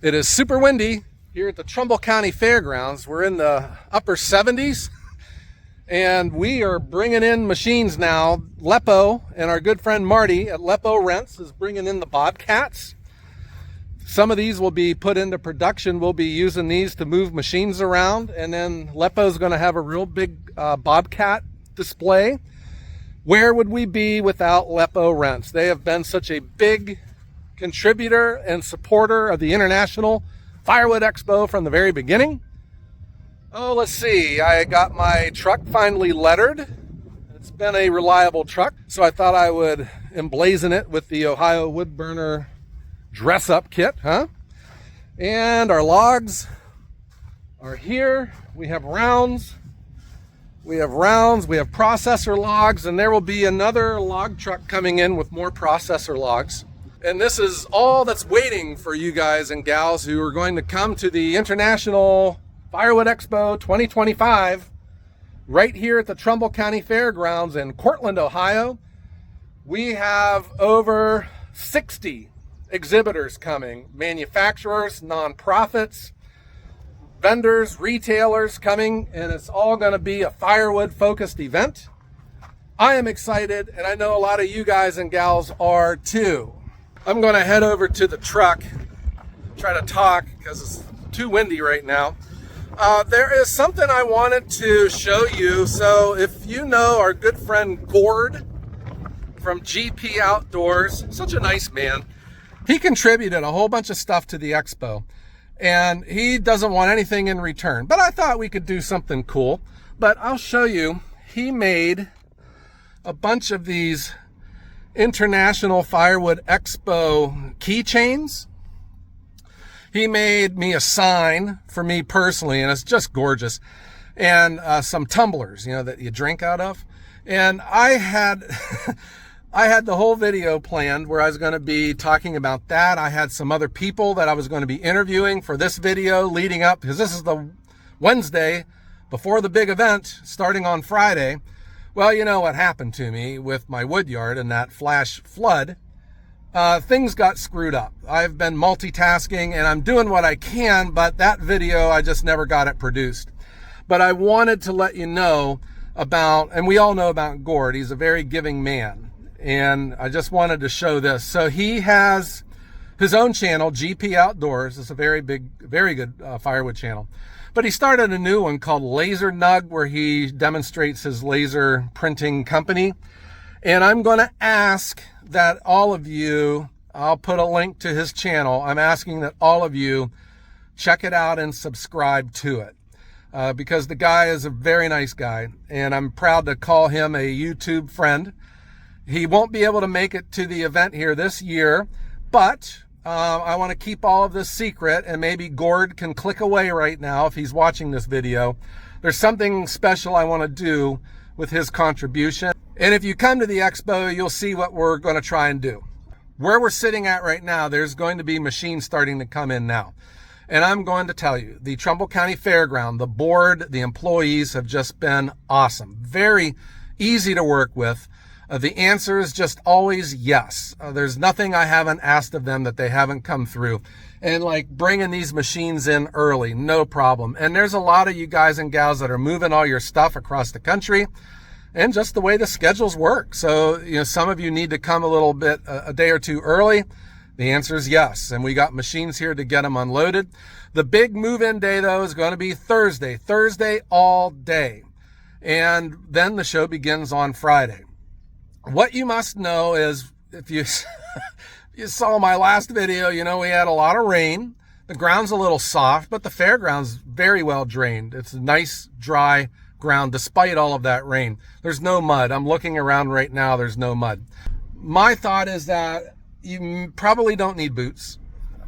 It is super windy here at the Trumbull County Fairgrounds. We're in the upper 70s, and we are bringing in machines now. Lepo and our good friend Marty at Lepo Rents is bringing in the Bobcats. Some of these will be put into production. We'll be using these to move machines around, and then Lepo's going to have a real big Bobcat display. Where would we be without Lepo Rents? They have been such a big contributor and supporter of the International Firewood Expo from the very beginning. Oh, let's see. I got my truck finally lettered. It's been a reliable truck, so I thought I would emblazon it with the Ohio wood burner dress-up kit, huh? And our logs are here. We have rounds. We have processor logs, and there will be another log truck coming in with more processor logs. And this is all that's waiting for you guys and gals who are going to come to the International Firewood Expo 2025 right here at the Trumbull County Fairgrounds in Cortland, Ohio. We have over 60 exhibitors coming, manufacturers, nonprofits, vendors, retailers coming, and it's all going to be a firewood focused event. I am excited, and I know a lot of you guys and gals are too. I'm going to head over to the truck, try to talk because it's too windy right now. There is something I wanted to show you. So if you know our good friend Gourd from GP Outdoors, such a nice man, he contributed a whole bunch of stuff to the expo, and he doesn't want anything in return. But I thought we could do something cool. But I'll show you. He made a bunch of these International Firewood Expo keychains. He made me a sign for me personally, and it's just gorgeous. And some tumblers, that you drink out of. And I had I had the whole video planned where I was going to be talking about that. I had some other people that I was going to be interviewing for this video leading up, because this is the Wednesday before the big event starting on Friday. Well, you know what happened to me with my wood yard and that flash flood. Things got screwed up. I've been multitasking and I'm doing what I can, but that video, I just never got it produced. But I wanted to let you know about, and we all know about Gourd. He's a very giving man. And I just wanted to show this. So he has his own channel, GP Outdoors. It's a very good firewood channel. But he started a new one called Laser Nug, where he demonstrates his laser printing company. And I'm going to ask that all of you, I'll put a link to his channel. I'm asking that all of you check it out and subscribe to it. Because the guy is a very nice guy, and I'm proud to call him a YouTube friend. He won't be able to make it to the event here this year, but I want to keep all of this secret, and maybe Gourd can click away right now if he's watching this video. There's something special I want to do with his contribution. And if you come to the expo, you'll see what we're going to try and do. Where we're sitting at right now, there's going to be machines starting to come in now. And I'm going to tell you, the Trumbull County Fairground, the board, the employees have just been awesome. Very easy to work with. The answer is just always yes. There's nothing I haven't asked of them that they haven't come through. And like bringing these machines in early, no problem. And there's a lot of you guys and gals that are moving all your stuff across the country, and just the way the schedules work. So, some of you need to come a little bit, a day or two early. The answer is yes. And we got machines here to get them unloaded. The big move-in day, though, is going to be Thursday all day. And then the show begins on Friday. What you must know is, if you you saw my last video, we had a lot of rain. The ground's a little soft, but the fairground's very well drained. It's a nice, dry ground despite all of that rain. There's no mud. I'm looking around right now. There's no mud. My thought is that you probably don't need boots,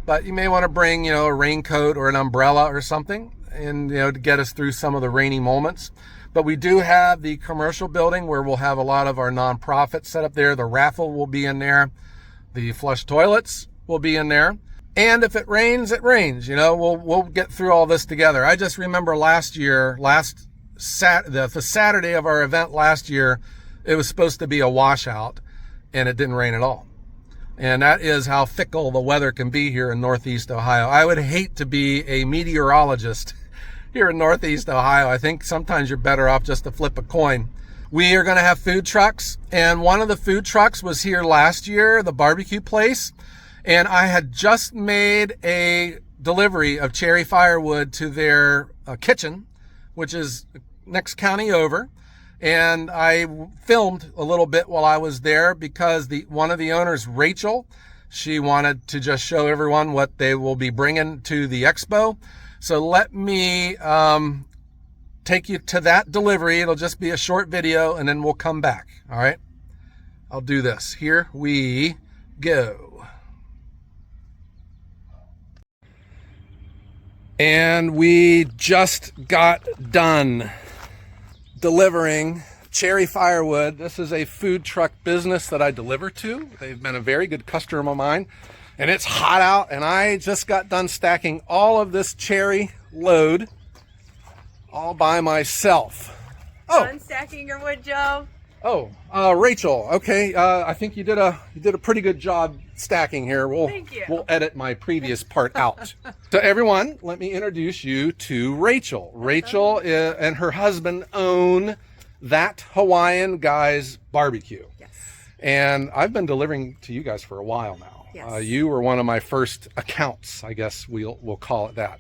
but you may want to bring, a raincoat or an umbrella or something, and, to get us through some of the rainy moments. But we do have the commercial building where we'll have a lot of our nonprofits set up there. The raffle will be in there. The flush toilets will be in there. And if it rains, it rains. We'll get through all this together. I just remember the Saturday of our event last year, it was supposed to be a washout, and it didn't rain at all. And that is how fickle the weather can be here in Northeast Ohio. I would hate to be a meteorologist here in Northeast Ohio. I think sometimes you're better off just to flip a coin. We are going to have food trucks, and one of the food trucks was here last year, the barbecue place, and I had just made a delivery of cherry firewood to their kitchen, which is next county over. And I filmed a little bit while I was there because one of the owners, Rachel, she wanted to just show everyone what they will be bringing to the expo. So let me take you to that delivery. It'll just be a short video, and then we'll come back. All right, I'll do this. Here we go. And we just got done delivering cherry firewood. This is a food truck business that I deliver to. They've been a very good customer of mine, and it's hot out, and I just got done stacking all of this cherry load all by myself. Oh, done stacking your wood, Joe? Oh, Rachel. Okay, I think you did a pretty good job stacking here. Thank you. We'll edit my previous part out. So everyone, let me introduce you to Rachel. Rachel and her husband own That Hawaiian Guy's Barbecue. Yes. And I've been delivering to you guys for a while now. Yes. You were one of my first accounts, I guess we'll call it that.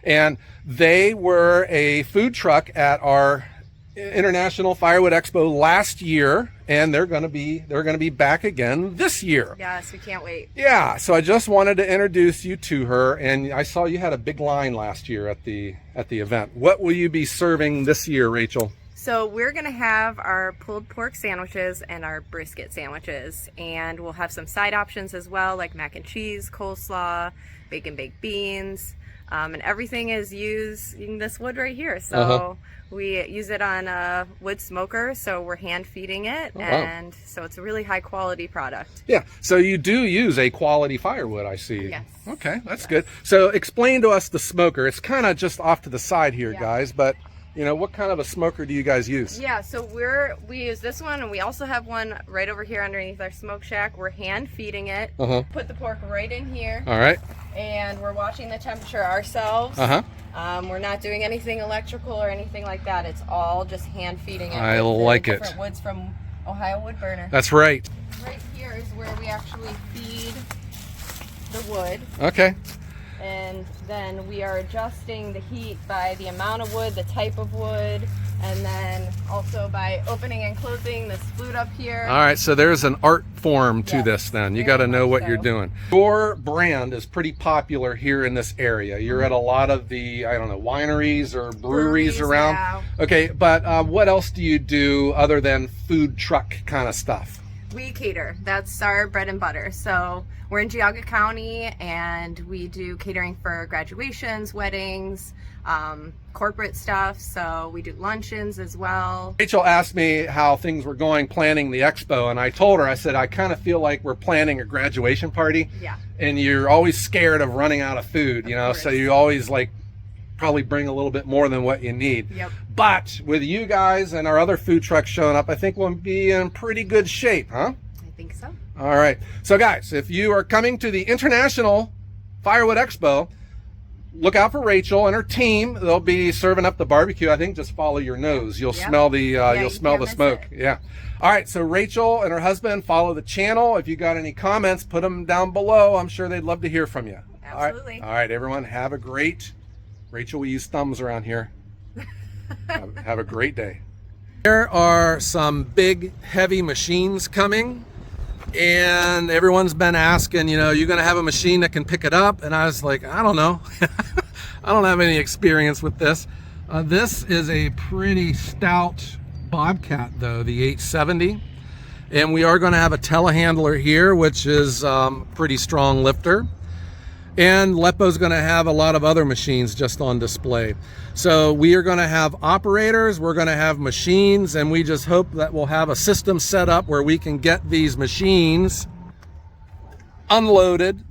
And they were a food truck at our International Firewood Expo last year, and they're going to be back again this year. Yes, we can't wait. Yeah, so I just wanted to introduce you to her, and I saw you had a big line last year at the event. What will you be serving this year, Rachel? So we're going to have our pulled pork sandwiches and our brisket sandwiches, and we'll have some side options as well, like mac and cheese, coleslaw, bacon baked beans, and everything is using this wood right here. So we use it on a wood smoker, so we're hand feeding it, and so it's a really high quality product. Yeah, so you do use a quality firewood, I see. Yes. Okay, that's good. So explain to us the smoker. It's kind of just off to the side here, guys, but what kind of a smoker do you guys use? Yeah, so we use this one, and we also have one right over here underneath our smoke shack. We're hand feeding it. Put the pork right in here. All right. And we're watching the temperature ourselves. We're not doing anything electrical or anything like that. It's all just hand feeding it. I like it. Different woods from Ohio Wood Burner. That's right. Right here is where we actually feed the wood. Okay. And then we are adjusting the heat by the amount of wood, the type of wood, and then also by opening and closing this flute up here. All right, so there's an art form to this then. You got to know what you're doing. Your brand is pretty popular here in this area. You're at a lot of the, I don't know, wineries or breweries around. Yeah. Okay, but what else do you do other than food truck kind of stuff? We cater. That's our bread and butter. So we're in Geauga County, and we do catering for graduations, weddings, corporate stuff. So we do luncheons as well. Rachel asked me how things were going planning the expo, and I told her, I said, I kind of feel like we're planning a graduation party. Yeah. And you're always scared of running out of food, so you always probably bring a little bit more than what you need. Yep. But with you guys and our other food trucks showing up, I think we'll be in pretty good shape, huh? I think so. All right. So guys, if you are coming to the International Firewood Expo, look out for Rachel and her team. They'll be serving up the barbecue. I think just follow your nose. You'll smell the you'll smell the smoke. Yeah. All right. So Rachel and her husband, follow the channel. If you got any comments, put them down below. I'm sure they'd love to hear from you. Absolutely. All right, everyone, have a great. Rachel, we use thumbs around here. Have a great day. There are some big, heavy machines coming, and everyone's been asking, you going to have a machine that can pick it up? And I was like, I don't know. I don't have any experience with this. This is a pretty stout Bobcat, though, the 870. And we are going to have a telehandler here, which is a pretty strong lifter. And Lepo's going to have a lot of other machines just on display. So we are going to have operators, we're going to have machines, and we just hope that we'll have a system set up where we can get these machines unloaded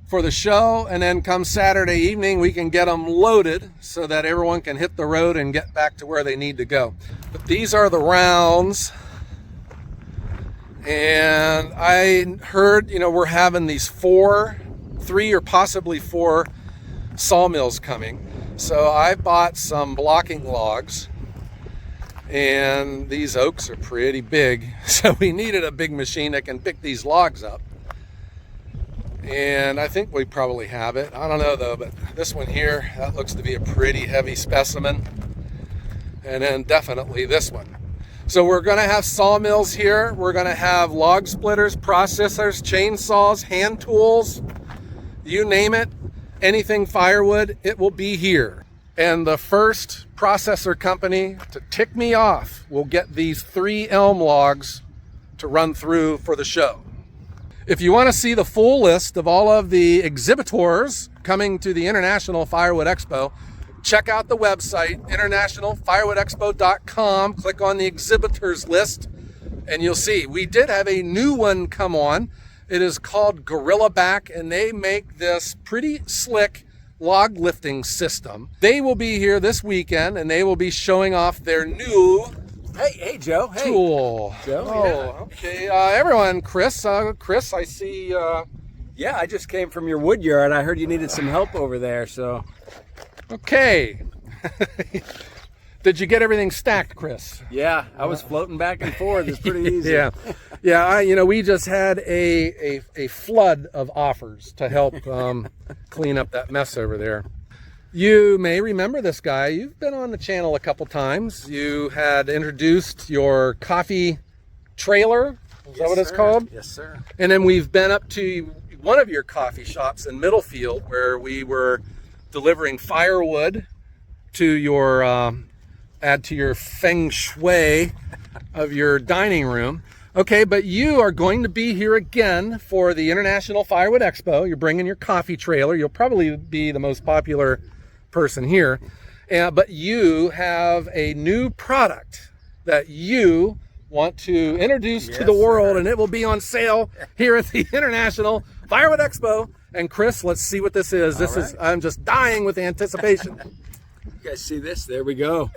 for the show, and then come Saturday evening we can get them loaded so that everyone can hit the road and get back to where they need to go. But these are the rounds And I heard, we're having these 3 or possibly 4 sawmills coming. So I bought some blocking logs, and these oaks are pretty big. So we needed a big machine that can pick these logs up. And I think we probably have it. I don't know though, but this one here, that looks to be a pretty heavy specimen. And then definitely this one. So we're gonna have sawmills here. We're gonna have log splitters, processors, chainsaws, hand tools, you name it, anything firewood, it will be here. And the first processor company to tick me off will get these 3 elm logs to run through for the show. If you want to see the full list of all of the exhibitors coming to the International Firewood Expo, check out the website, internationalfirewoodexpo.com. Click on the exhibitors list, and you'll see. We did have a new one come on. It is called Gorilla Back, and they make this pretty slick log lifting system. They will be here this weekend, and they will be showing off their new Hey, Joe. Hey. tool. Joe, Oh, yeah. okay. Everyone, Chris, I see. Yeah, I just came from your wood yard. I heard you needed some help over there, so. Okay. Did you get everything stacked, Chris? Yeah, I was floating back and forth. It's pretty easy. Yeah. We just had a flood of offers to help clean up that mess over there. You may remember this guy. You've been on the channel a couple times. You had introduced your coffee trailer. Is that what it's called? Yes, sir. And then we've been up to one of your coffee shops in Middlefield where we were delivering firewood to your add to your feng shui of your dining room. Okay, but you are going to be here again for the International Firewood Expo. You're bringing your coffee trailer. You'll probably be the most popular person here. But you have a new product that you want to introduce to the world, and it will be on sale here at the International Firewood Expo. And Chris, let's see what this is. I'm just dying with anticipation. You guys see this? There we go.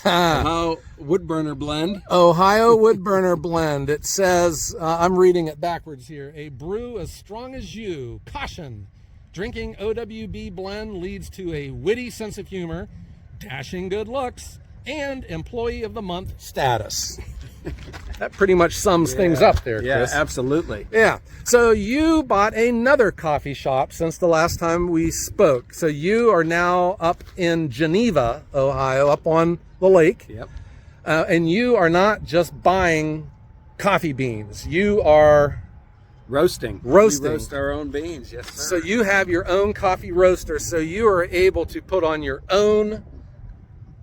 Ohio wood burner blend. Ohio wood burner blend. It says, I'm reading it backwards here, a brew as strong as you. Caution. Drinking OWB blend leads to a witty sense of humor, dashing good looks, and employee of the month status. That pretty much sums things up there, Chris. Yeah, absolutely. Yeah. So you bought another coffee shop since the last time we spoke. So you are now up in Geneva, Ohio, up on the lake. Yep. And you are not just buying coffee beans. You are Roasting. Roasting. We roast our own beans. Yes, sir. So you have your own coffee roaster. So you are able to put on your own,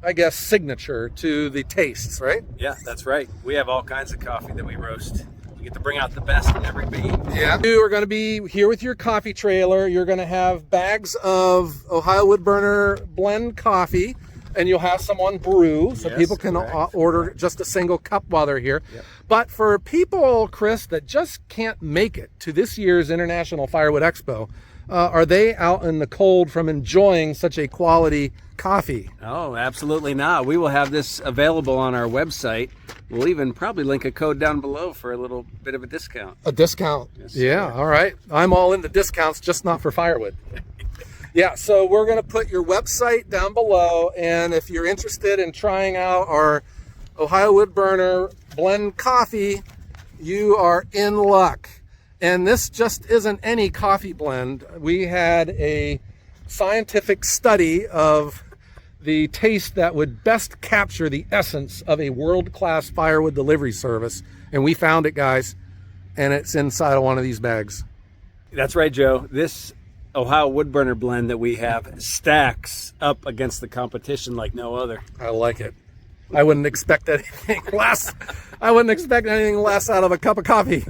I guess, signature to the tastes, right? Yeah, that's right. We have all kinds of coffee that we roast. We get to bring out the best in every bean. Yeah. You are going to be here with your coffee trailer. You're going to have bags of Ohio Wood Burner blend coffee, and you'll have some on brew, so Yes, people can correct. order just a single cup while they're here. Yep. But for people, Chris, that just can't make it to this year's International Firewood Expo, are they out in the cold from enjoying such a quality coffee? Oh, absolutely not. We will have this available on our website. We'll even probably link a code down below for a little bit of a discount. A discount. Yes, Yeah, sir. all right. I'm all into discounts, just not for firewood. Yeah, so we're going to put your website down below, and if you're interested in trying out our Ohio Wood Burner blend coffee, you are in luck. And this just isn't any coffee blend. We had a scientific study of the taste that would best capture the essence of a world-class firewood delivery service, and we found it, guys, and it's inside of one of these bags. That's right, Joe. This Ohio wood burner blend that we have stacks up against the competition like no other. I like it. I wouldn't expect anything less. I wouldn't expect anything less out of a cup of coffee.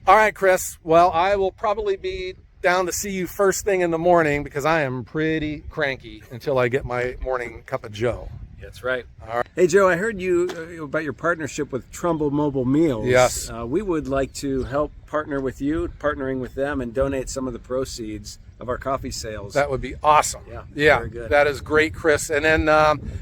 All right, Chris. Well, I will probably be down to see you first thing in the morning because I am pretty cranky until I get my morning cup of joe. That's right. All right. Hey, Joe, I heard you about your partnership with Trumbull Mobile Meals. Yes. We would like to help partner with you, partnering with them, and donate some of the proceeds of our coffee sales. That would be awesome. Yeah, very good. That is great, Chris. And then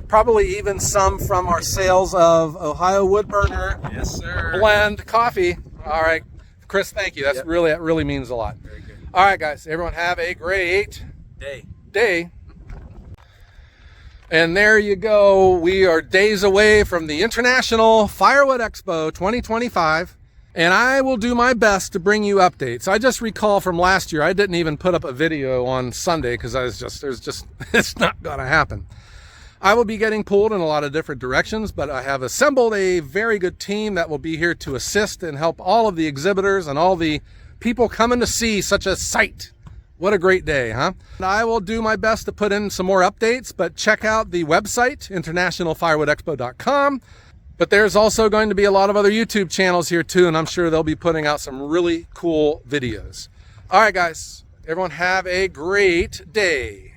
probably even some from our sales of Ohio Wood Burner Yes, sir. blend coffee. All right, Chris, thank you. That really means a lot. Very good. All right, guys, everyone have a great day. And there you go. We are days away from the International Firewood Expo 2025. And I will do my best to bring you updates. I just recall from last year, I didn't even put up a video on Sunday because it's not going to happen. I will be getting pulled in a lot of different directions, but I have assembled a very good team that will be here to assist and help all of the exhibitors and all the people coming to see such a sight. What a great day, huh? I will do my best to put in some more updates, but check out the website, internationalfirewoodexpo.com. But there's also going to be a lot of other YouTube channels here too, and I'm sure they'll be putting out some really cool videos. All right, guys, everyone have a great day.